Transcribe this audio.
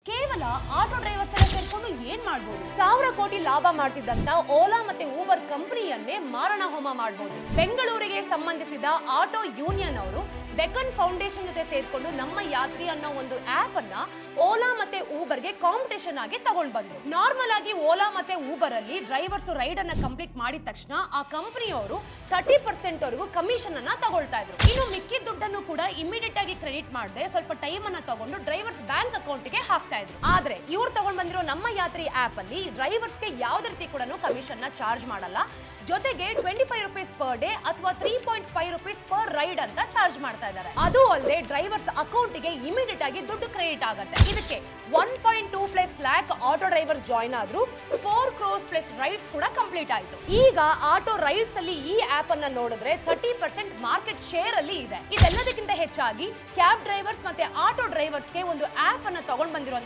ಕೇವಲ auto drivers ಎಲ್ಲ ಸೇರ್ಕೊಂಡು ಏನ್ ಮಾಡ್ಬೋದು? 1000 ಕೋಟಿ ಲಾಭ ಮಾಡ್ತಿದ್ದಂತ ಓಲಾ ಮತ್ತೆ ಊಬರ್ ಕಂಪನಿಯನ್ನೇ ಮಾರಣ ಹೋಮ ಮಾಡಬಹುದು. ಬೆಂಗಳೂರಿಗೆ ಸಂಬಂಧಿಸಿದ ಆಟೋ ಯೂನಿಯನ್ ಅವರು ಬೆಕನ್ ಫೌಂಡೇಶನ್ ಜೊತೆ ಸೇರ್ಕೊಂಡು ನಮ್ಮ ಯಾತ್ರಿ ಅನ್ನೋ ಒಂದು ಆಪ್ ಅನ್ನ ಓಲಾ ಮತ್ತೆ ಊಬರ್ಗೆ ಕಾಂಪಿಟೇಷನ್ ಆಗಿ ತಗೊಂಡ್ ಬಂದ್ರು. ನಾರ್ಮಲ್ ಆಗಿ ಓಲಾ ಮತ್ತೆ ಊಬರ್ ಅಲ್ಲಿ ಡ್ರೈವರ್ಸ್ ರೈಡ್ ಅನ್ನ ಕಂಪ್ಲೀಟ್ ಮಾಡಿದ ತಕ್ಷಣ ಆ ಕಂಪನಿಯವರು 30% ವರೆಗೂ ಕಮಿಷನ್ ಅನ್ನ ತಗೊಳ್ತಾ ಇದ್ರು. ಇನ್ನು ಮಿಕ್ಕಿದ ದುಡ್ಡನ್ನು ಕೂಡ ಇಮಿಡಿಯೇಟ್ ಆಗಿ ಕ್ರೆಡಿಟ್ ಮಾಡದೆ ಸ್ವಲ್ಪ ಟೈಮ್ ಅನ್ನ ತಗೊಂಡು ಡ್ರೈವರ್ಸ್ ಬ್ಯಾಂಕ್ ಅಕೌಂಟ್ ಗೆ ಹಾಕ್ತಾ ಇದ್ರು. ಆದ್ರೆ ಇವ್ರು ತಗೊಂಡ್ ಬಂದಿರೋ ನಮ್ಮ ಯಾತ್ರಿ ಆಪ್ ಅಲ್ಲಿ ಡ್ರೈವರ್ಸ್ ಗೆ ಯಾವುದೇ ರೀತಿ ಕೂಡ ಕಮಿಷನ್ ನ ಚಾರ್ಜ್ ಮಾಡಲ್ಲ. ಜೊತೆಗೆ 25 ರೂಪೀಸ್ ಪರ್ ಡೇ ಅಥವಾ 3.5 ರೂಪೀಸ್ ಪರ್ ರೈಡ್ ಅಂತ ಚಾರ್ಜ್ ಮಾಡ್ತಾ ಇದ್ದಾರೆ. ಅದು ಅಲ್ಲದೆ ಡ್ರೈವರ್ಸ್ ಅಕೌಂಟ್ ಗೆ ಇಮಿಡಿಯೇಟ್ ಆಗಿ ದುಡ್ಡು ಕ್ರೆಡಿಟ್ ಆಗುತ್ತೆ. ಇದಕ್ಕೆ 1.2+ ಲ್ಯಾಕ್ ಆಟೋ ಡ್ರೈವರ್ಸ್ ಜಾಯ್ನ್ ಆದ್ರು. 4 ಕ್ರೋರ್ಸ್ ಪ್ಲಸ್ ರೈಡ್ಸ್ ಕೂಡ ಕಂಪ್ಲೀಟ್ ಆಯ್ತು. ಈಗ ಆಟೋ ರೈಡ್ಸ್ ಅಲ್ಲಿ ಈ ಆಪ್ ಅನ್ನ ನೋಡಿದ್ರೆ 30% ಮಾರ್ಕೆಟ್ ಶೇರ್ ಅಲ್ಲಿ ಇದೆ. ಇದೆಲ್ಲದಕ್ಕಿಂತ ಹೆಚ್ಚಾಗಿ ಕ್ಯಾಬ್ ಡ್ರೈವರ್ಸ್ ಮತ್ತೆ ಆಟೋ ಡ್ರೈವರ್ಸ್ ಗೆ ಒಂದು ಆಪ್ ಅನ್ನ ತಗೊಂಡ್ ಬಂದಿರುವಂತ